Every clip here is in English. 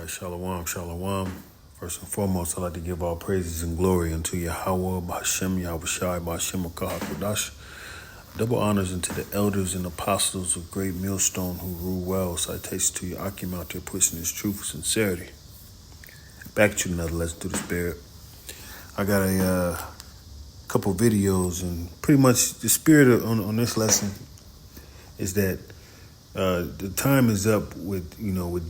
right, shalom, shalom. First and foremost, I'd like to give all praises and glory unto Yahweh, B'Hashem, Yahushai, B'Hashem, HaKadosh. Double honors unto the elders and apostles of Great Millstone who rule well. Citation to your Akim out there pushing his truth with sincerity. Back to another lesson through the Spirit. I got a couple videos, and pretty much the spirit on this lesson is that the time is up with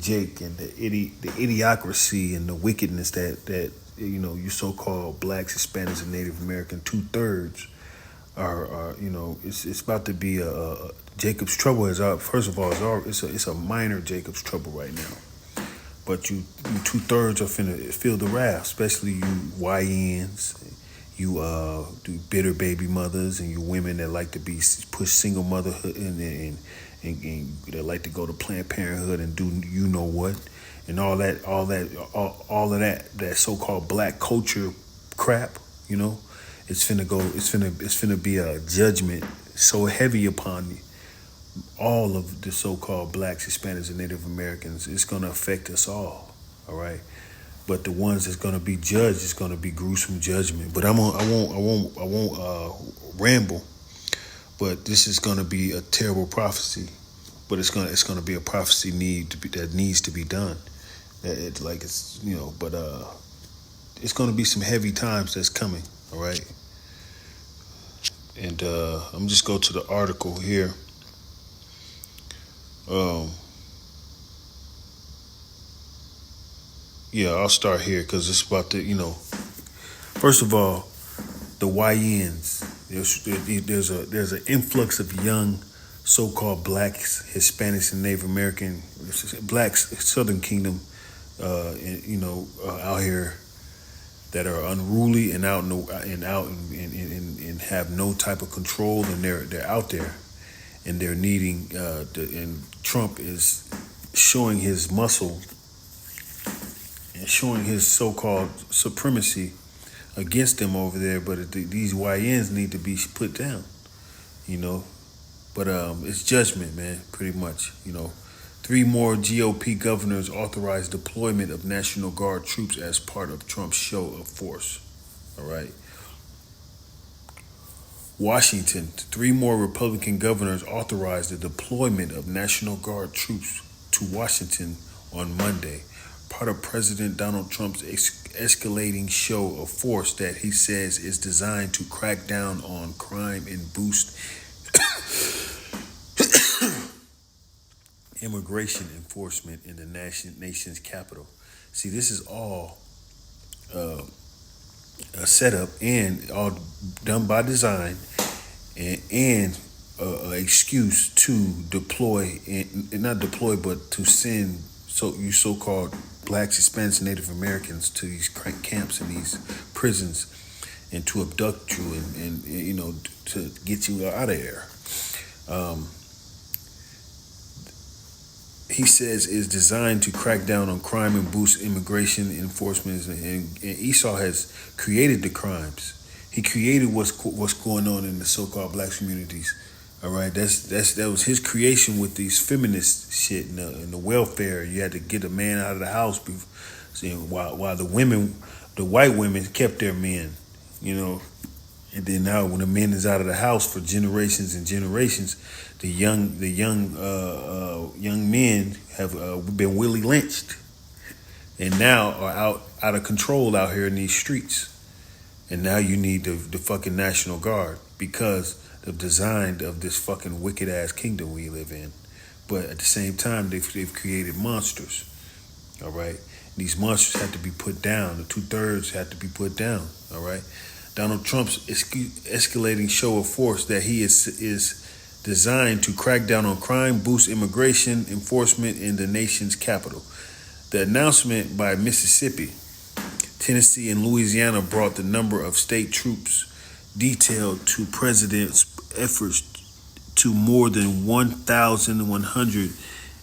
Jake and the idiocracy and the wickedness that you so-called blacks, Hispanics, and Native American 2/3 are it's about to be a Jacob's trouble is out. First of all, it's a minor Jacob's trouble right now, but you 2/3 are finna feel the wrath, especially you YNs. You do bitter baby mothers, and you women that like to be push single motherhood and that like to go to Planned Parenthood and do you know what, and all of that so-called black culture crap. It's finna be a judgment so heavy upon all of the so-called blacks, Hispanics, and Native Americans. It's gonna affect us all. All right. But the ones that's gonna be judged is gonna be gruesome judgment. But I won't ramble. But this is gonna be a terrible prophecy. But it's gonna be a prophecy that needs to be done. It's gonna be some heavy times that's coming. All right. And I'm just go to the article here. Yeah, I'll start here because it's about to, first of all, the YNs. There's an influx of young so-called blacks, Hispanics, and Native American blacks, Southern Kingdom, out here that are unruly and and have no type of control, and they're out there, and they're needing and Trump is showing his muscle and showing his so-called supremacy against them over there, but these YNs need to be put down, But it's judgment, man, pretty much, 3 more GOP governors authorized deployment of National Guard troops as part of Trump's show of force, all right? Washington, 3 more Republican governors authorized the deployment of National Guard troops to Washington on Monday, part of President Donald Trump's escalating show of force that he says is designed to crack down on crime and boost immigration enforcement in the nation's capital. See, this is all a setup and all done by design and an excuse to deploy, and not deploy, but to send so-called blacks, Hispanics, and Native Americans to these camps and these prisons, and to abduct you and to get you out of there. He says is designed to crack down on crime and boost immigration enforcement. And Esau has created the crimes. He created what's going on in the so-called black communities. All right, that was his creation with these feminist shit and the welfare. You had to get a man out of the house, while the white women kept their men, And then now, when the man is out of the house for generations and generations, the young men have been Willie lynched, and now are out of control out here in these streets. And now you need the fucking National Guard because of the design of this fucking wicked ass kingdom we live in. But at the same time, they've created monsters. All right, these monsters have to be put down. The 2/3 have to be put down. All right. Donald Trump's escalating show of force that he is designed to crack down on crime, boost immigration enforcement in the nation's capital. The announcement by Mississippi, Tennessee, and Louisiana brought the number of state troops detailed to president's efforts to more than 1,100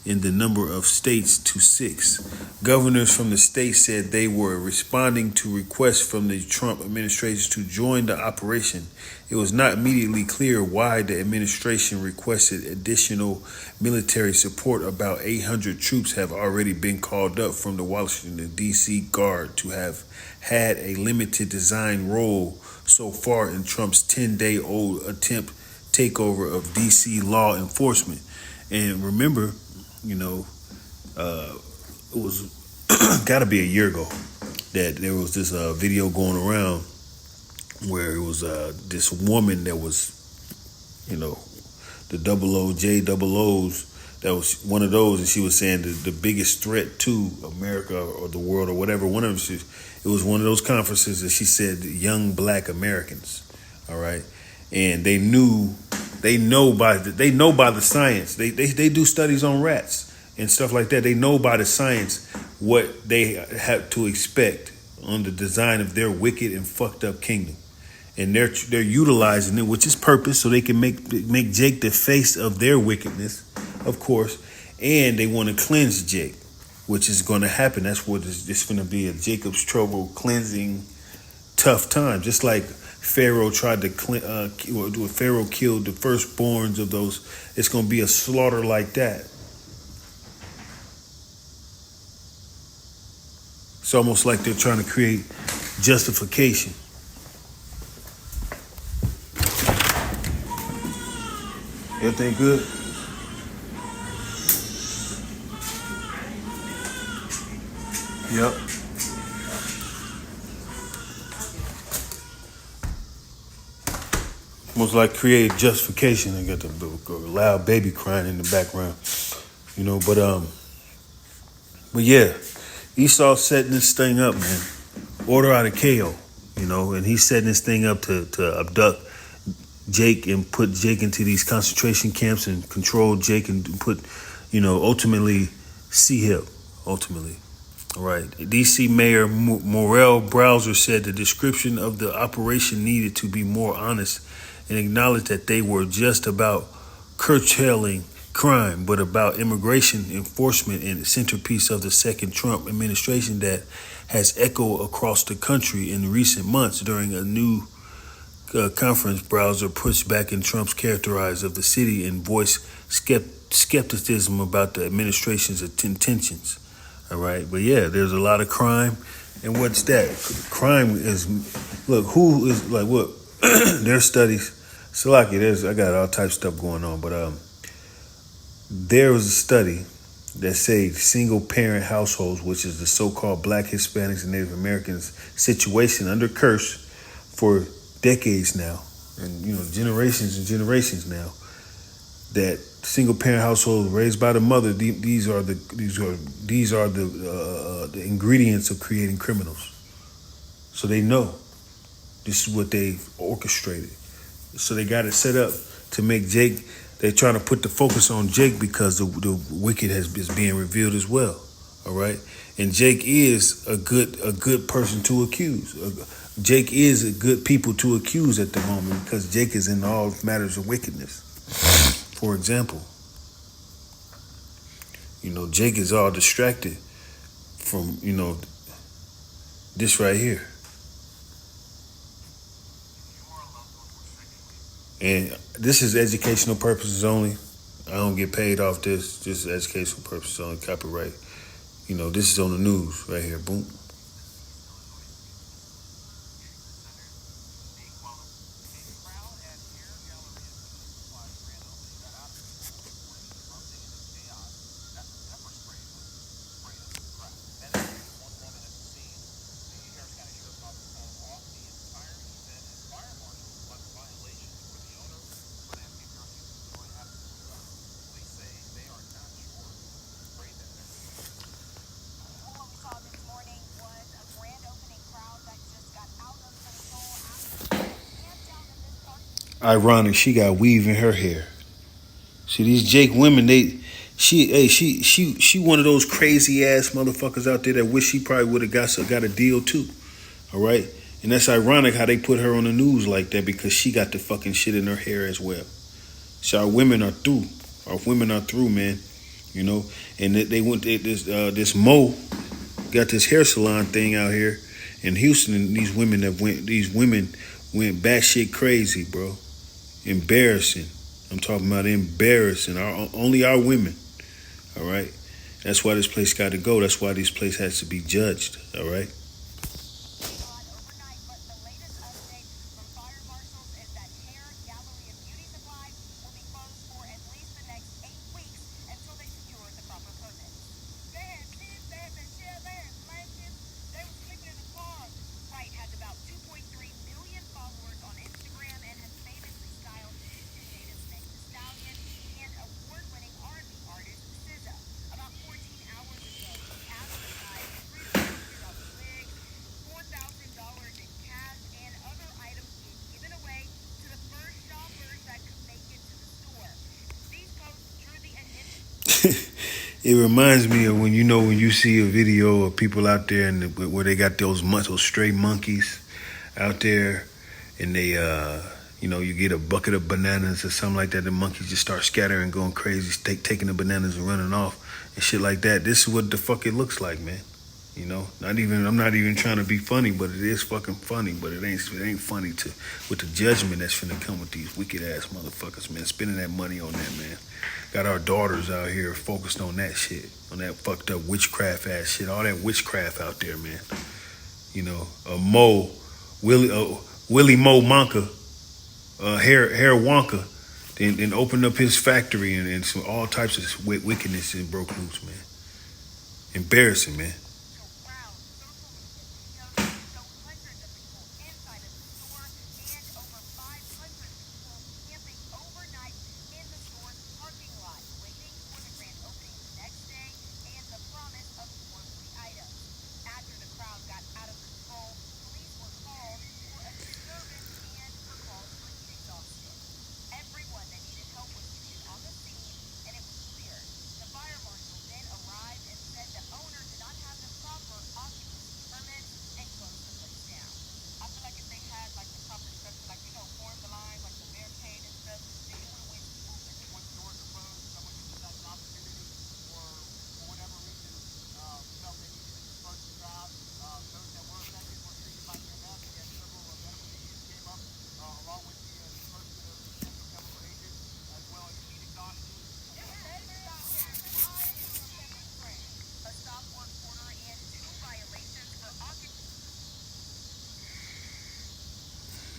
in the number of states to 6. Governors from the states said they were responding to requests from the Trump administration to join the operation. It was not immediately clear why the administration requested additional military support. About 800 troops have already been called up from the Washington, D.C. Guard to have had a limited design role so far in Trump's 10-day-old attempt takeover of D.C. law enforcement. And remember, it was got to be a year ago that there was this video going around where it was this woman that was, the double O, J double O's, that was one of those, and she was saying the biggest threat to America or the world or whatever. It was one of those conferences that she said young black Americans, all right, and they know by the science. They do studies on rats and stuff like that. They know by the science what they have to expect on the design of their wicked and fucked up kingdom. And they're utilizing it, which is purpose, so they can make Jake the face of their wickedness, of course. And they want to cleanse Jake, which is going to happen. That's what it's going to be, a Jacob's trouble cleansing, tough time. Just like Pharaoh tried to Pharaoh killed the firstborns of those. It's going to be a slaughter like that. It's almost like they're trying to create justification. Everything good? Yep. Almost like create justification. I got the loud baby crying in the background, but yeah, Esau's setting this thing up, man. Order out of KO, and he's setting this thing up to abduct Jake and put Jake into these concentration camps and control Jake and put, ultimately see him, ultimately. All right. DC Mayor Morel Browser said the description of the operation needed to be more honest and acknowledged that they were just about curtailing crime, but about immigration enforcement and the centerpiece of the second Trump administration that has echoed across the country in recent months. During a new conference, Browser pushed back in Trump's characterization of the city and voiced skepticism about the administration's intentions. All right. But yeah, there's a lot of crime. And what's that? Crime is, look, who is like what? There's studies. Salaki, I got all types of stuff going on. But there was a study that said single parent households, which is the so-called Black, Hispanics, and Native Americans situation under curse for decades now, and generations and generations now, that single parent households raised by the mother, these are the ingredients of creating criminals. So they know this is what they orchestrated. So they got it set up to make Jake. They're trying to put the focus on Jake because the wicked is being revealed as well. All right, and Jake is a good person to accuse. Jake is a good people to accuse at the moment because Jake is in all matters of wickedness. For example, Jake is all distracted from, this right here. And this is educational purposes only. I don't get paid off this. Just educational purposes only, copyright. This is on the news right here. Boom. Ironic, she got weave in her hair. See, these Jake women, she one of those crazy ass motherfuckers out there that wish she probably would have got a deal too. All right, and that's ironic how they put her on the news like that because she got the fucking shit in her hair as well. So our women are through. Our women are through, man. you know. And they went this Mo got this hair salon thing out here in Houston, and these women went batshit crazy, bro. Embarrassing. I'm talking about embarrassing. Only our women. All right. That's why this place got to go. That's why this place has to be judged. All right. It reminds me of when you see a video of people out there and where they got those stray monkeys out there, and they you get a bucket of bananas or something like that. The monkeys just start scattering, going crazy, taking the bananas and running off and shit like that. This is what the fuck it looks like, man. I'm not even trying to be funny, but it is fucking funny. But it ain't funny with the judgment that's finna come with these wicked ass motherfuckers, man. Spending that money on that, man. Got our daughters out here focused on that shit, on that fucked up witchcraft ass shit, all that witchcraft out there, man. Willie Mo Monka, hair Wonka, then opened up his factory and some all types of wickedness and broke loose, man. Embarrassing, man.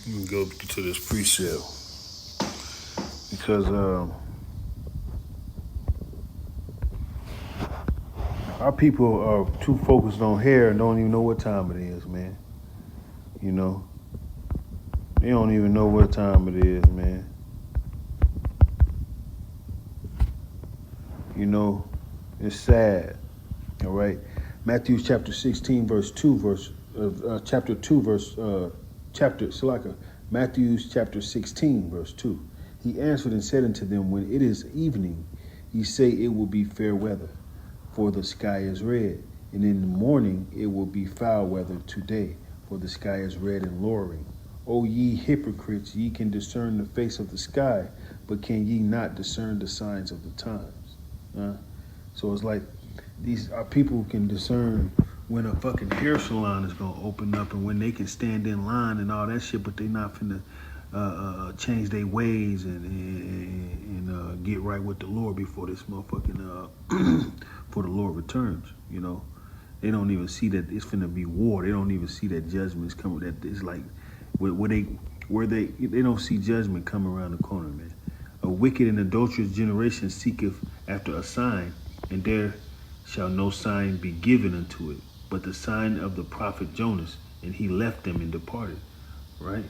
Let me go to this pre-sale because our people are too focused on hair and don't even know what time it is, man. They don't even know what time it is, man. It's sad. All right. Matthew chapter 16, verse 2, chapter 2, Matthew chapter 16, verse 2. He answered and said unto them, when it is evening, ye say it will be fair weather, for the sky is red. And in the morning it will be foul weather today, for the sky is red and lowering. O ye hypocrites, ye can discern the face of the sky, but can ye not discern the signs of the times? So it's like our people can discern when a fucking hair salon is gonna open up and when they can stand in line and all that shit, but they not finna change their ways and get right with the Lord before this motherfucking before the Lord returns. They don't even see that it's finna be war. They don't even see that judgment is coming. That it's like where they don't see judgment come around the corner, man. A wicked and adulterous generation seeketh after a sign, and there shall no sign be given unto it, but the sign of the prophet Jonas, and he left them and departed. Right?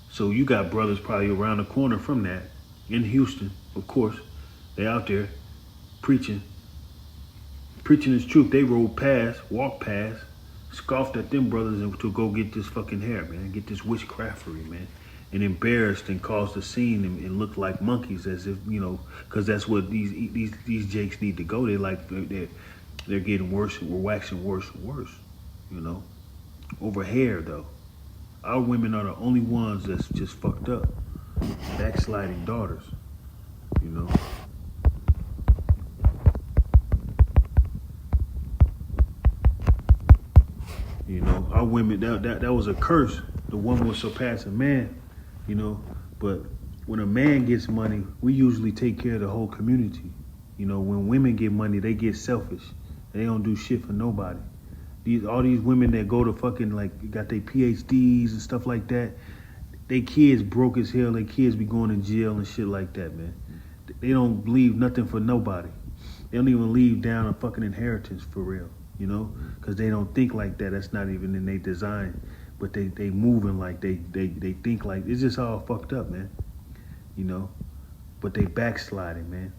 So you got brothers probably around the corner from that in Houston, of course. They out there preaching his truth. They walked past, scoffed at them brothers to go get this fucking hair, man, get this witchcraftery, man, and embarrassed and caused a scene and looked like monkeys, as if because that's what these jakes need to go. They're getting worse. We're waxing worse and worse, over hair though. Our women are the only ones that's just fucked up, backsliding daughters, You know, our women, that was a curse. The woman was surpassing man, you know. But when a man gets money, we usually take care of the whole community. You know, when women get money, they get selfish. They don't do shit for nobody. All these women that go to fucking, like, got their PhDs and stuff like that, they kids broke as hell. Their kids be going to jail and shit like that, man. They don't leave nothing for nobody. They don't even leave down a fucking inheritance for real, you know, because they don't think like that. That's not even in their design. But they moving like they think like, it's just all fucked up, man, you know. But they backsliding, man,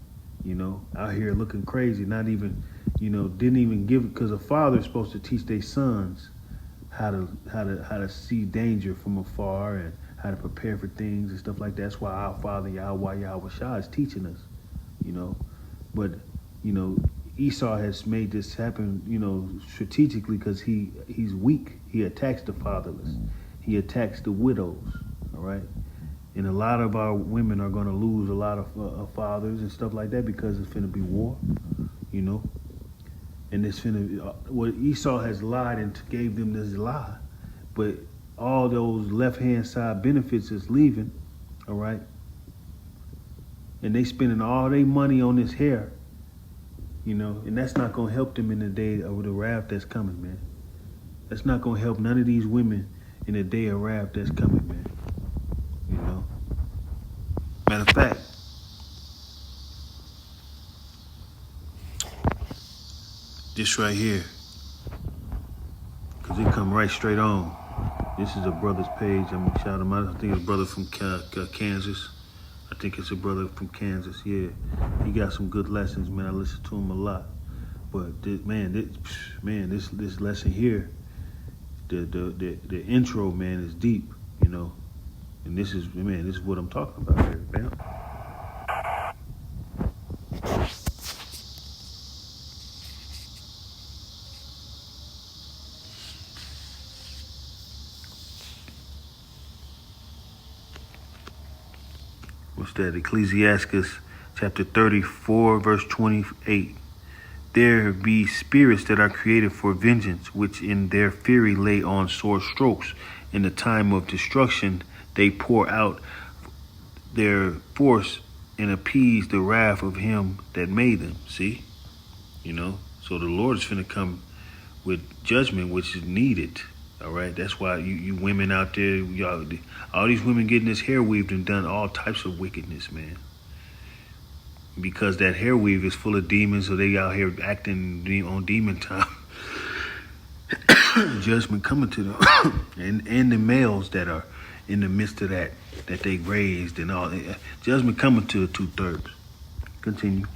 you know, out here looking crazy, not even, you know, didn't even give, because a father's supposed to teach their sons how to see danger from afar and how to prepare for things and stuff like that. That's why our Father Yahweh Shah is teaching us, you know. But, you know, Esau has made this happen, you know, strategically, because he's weak. He attacks the fatherless. He attacks the widows, all right? And a lot of our women are going to lose a lot of fathers and stuff like that, because it's finna be war, you know. And it's finna, what Esau has lied and gave them this lie. But all those left-hand side benefits is leaving, all right? And they spending all their money on this hair, you know, and that's not going to help them in the day of the wrath that's coming, man. That's not going to help none of these women in the day of wrath that's coming, man. You know? Matter of fact, this right here, because it come right straight on. This is a brother's page. I'm going to shout him out. I think it's a brother from Kansas. I think it's a brother from Kansas, yeah. He got some good lessons, man. I listen to him a lot. But this lesson here, the intro, man, is deep, you know. And this is what I'm talking about here, man. What's that? Ecclesiastes chapter 34, verse 28. There be spirits that are created for vengeance, which in their fury lay on sore strokes. In the time of destruction, they pour out their force and appease the wrath of him that made them. See? You know? So the Lord is finna come with judgment, which is needed. All right? That's why you women out there, y'all, all these women getting this hair weaved and done all types of wickedness, man. Because that hair weave is full of demons, so they out here acting on demon time. Judgment coming to them. and the males that are in the midst of that they raised and all. Judgment coming to 2/3. Continue.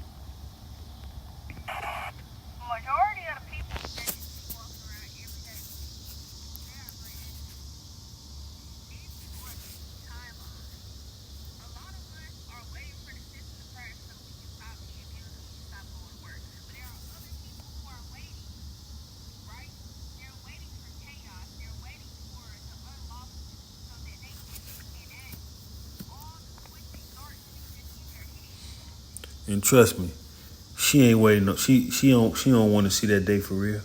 And trust me, she ain't waiting. No, she don't want to see that day for real.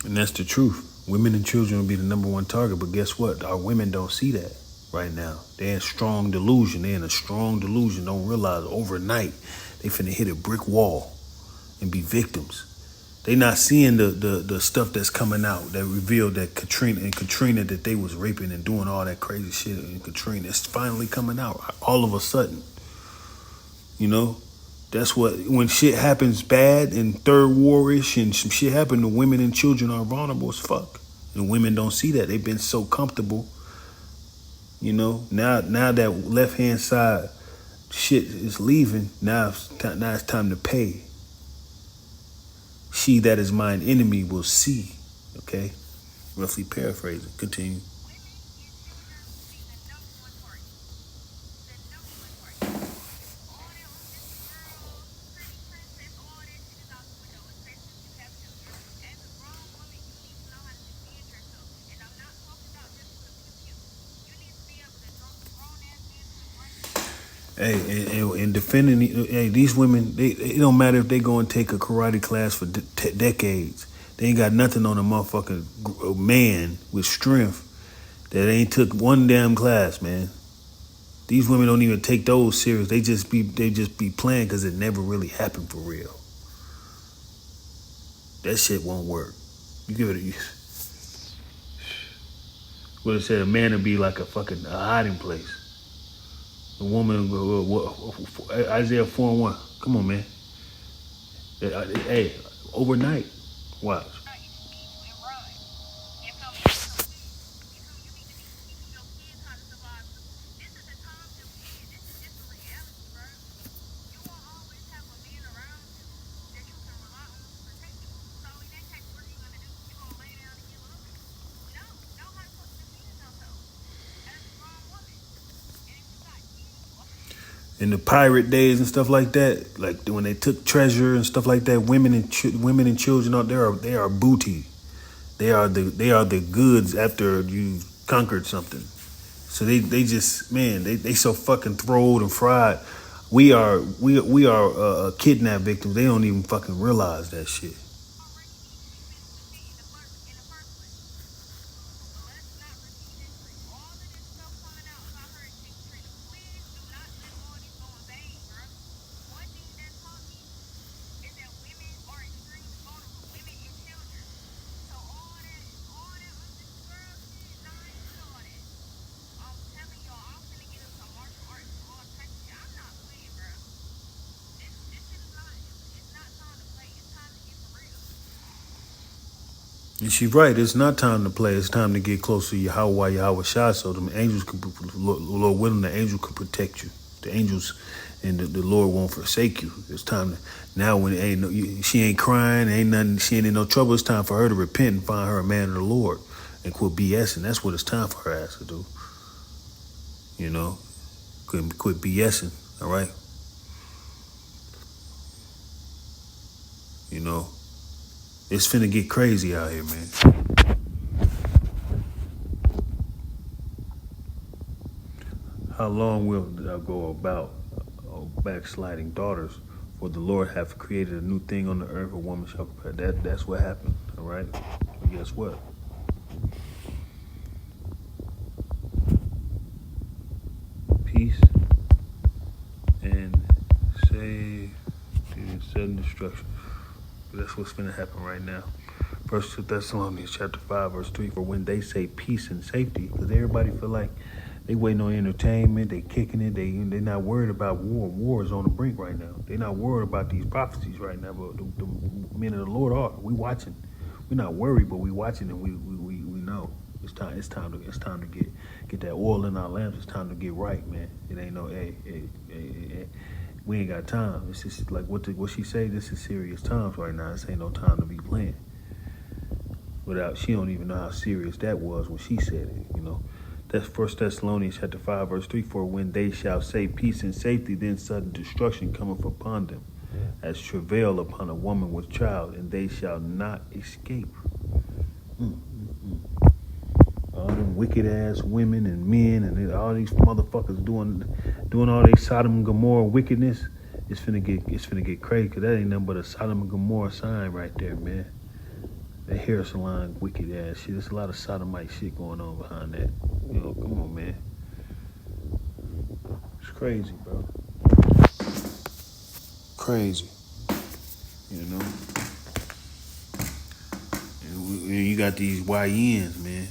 And that's the truth. Women and children will be the number one target. But guess what? Our women don't see that right now. They're in strong delusion. They're in a strong delusion. Don't realize overnight they finna hit a brick wall and be victims. They not seeing the stuff that's coming out that revealed that Katrina that they was raping and doing all that crazy shit in Katrina. It's finally coming out all of a sudden. You know, that's what, when shit happens bad and third war-ish and some shit happen, the women and children are vulnerable as fuck. And women don't see that. They've been so comfortable. You know, now that left hand side shit is leaving. Now it's time to pay. She that is mine enemy will see. Okay, roughly paraphrasing. Continue. Hey, and defending, hey, these women, it don't matter if they go and take a karate class for decades. They ain't got nothing on a motherfucking man with strength that ain't took one damn class, man. These women don't even take those serious. They just be playing because it never really happened for real. That shit won't work. You give it a what it said, a man would be like a hiding place. A woman, Isaiah 4:1. Come on, man. Hey, overnight. Watch. In the pirate days and stuff like that, like when they took treasure and stuff like that, women and children out there they are booty. They are the goods after you conquered something. So they just, man, they so fucking throwed and fried. We are kidnapped victims. They don't even fucking realize that shit. And she's right. It's not time to play. It's time to get close to Yahweh Shai, so the angels can, Lord willing, the angel can protect you. The angels and the Lord won't forsake you. It's time to, now when she ain't crying, ain't nothing, she ain't in no trouble. It's time for her to repent and find her a man of the Lord and quit BSing. That's what it's time for her ass to do. You know, quit BSing. All right. You know. It's finna get crazy out here, man. How long will thou go about backsliding daughters? For the Lord hath created a new thing on the earth, a woman shall prepare. That's what happened, all right? But guess what? Peace and save to sudden destruction. That's what's going to happen right now. 1 Thessalonians chapter 5, verse 3, for when they say peace and safety, because everybody feel like they waiting on entertainment, they kicking it, they're not worried about war. War is on the brink right now. They're not worried about these prophecies right now, but the men of the Lord are. We watching. We're not worried, but we watching, and we know it's time to get that oil in our lamps. It's time to get right, man. It ain't no hey. We ain't got time. It's just like what she say. This is serious times right now. This ain't no time to be playing. She don't even know how serious that was when she said it. You know, that's 1 Thessalonians chapter 5 verse 3. For when they shall say peace and safety, then sudden destruction cometh upon them, as travail upon a woman with child, and they shall not escape. All them wicked ass women and men and all these motherfuckers doing all their Sodom and Gomorrah wickedness. It's finna get crazy, because that ain't nothing but a Sodom and Gomorrah sign right there, man. That hair salon wicked ass shit. There's a lot of sodomite shit going on behind that. You know, come on, man. It's crazy, bro. Crazy. You know. And you got these YNs, man,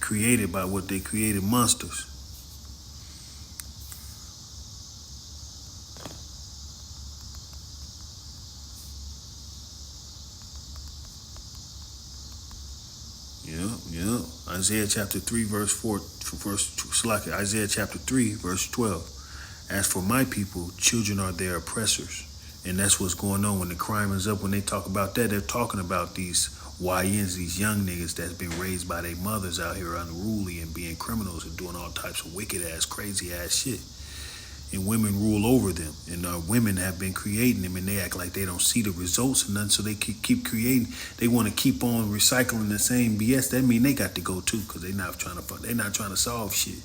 created by what they created, monsters. Isaiah chapter 3, verse 4, Isaiah chapter 3, verse 12. As for my people, children are their oppressors. And that's what's going on when the crime is up. When they talk about that, they're talking about these YNs, these young niggas that's been raised by their mothers out here unruly and being criminals and doing all types of wicked ass, crazy ass shit. And women rule over them. And women have been creating them, and they act like they don't see the results and nothing, so they keep creating. They want to keep on recycling the same BS. That mean they got to go too, because they're not trying to solve shit.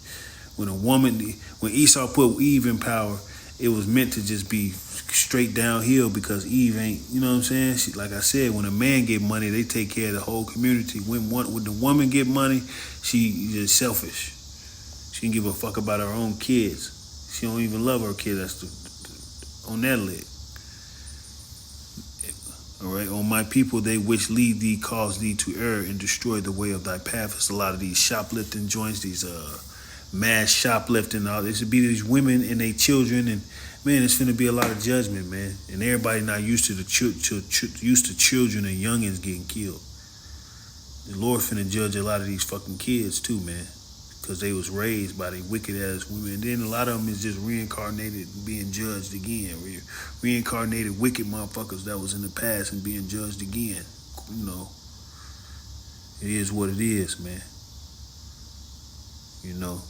When Esau put Eve in power, it was meant to just be straight downhill, because Eve ain't, you know what I'm saying? Like I said, when a man get money, they take care of the whole community. When the woman get money, she is selfish. She can give a fuck about her own kids. She don't even love her kid. That's on that leg. All right. On my people, they which lead thee, cause thee to err, and destroy the way of thy path. It's a lot of these shoplifting joints, these mass shoplifting. All this would be these women and their children, and man, it's finna be a lot of judgment, man. And everybody not used to used to children and youngins getting killed. The Lord finna judge a lot of these fucking kids too, man, because they was raised by the wicked ass women. And then a lot of them is just reincarnated and being judged again. Reincarnated wicked motherfuckers that was in the past and being judged again. You know, it is what it is, man. You know,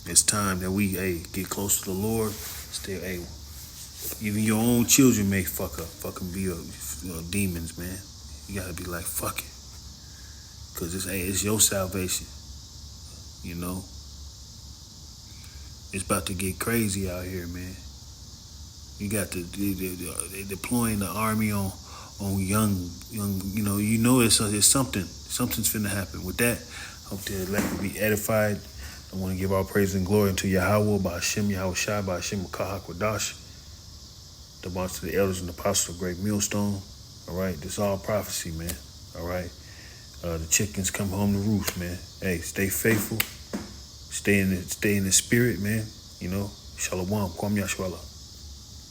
it's time that we get close to the Lord. Stay, even your own children may fucking be demons, man. You gotta be like, fuck it. Because it's your salvation. You know? It's about to get crazy out here, man. You got they deploying the army on young, you know it's something. Something's finna happen. With that, hope that let me be edified. I want to give all praise and glory unto Yahweh, by Hashem, Yahweh Shai, by Hashem, Kahakwadash, the bunch of the elders and apostles of Great Millstone. All right, this is all prophecy, man. All right. The chickens come home to roost, man. Hey, stay faithful. Stay in the spirit, man. You know, Shalom, Kwam Yashwallah.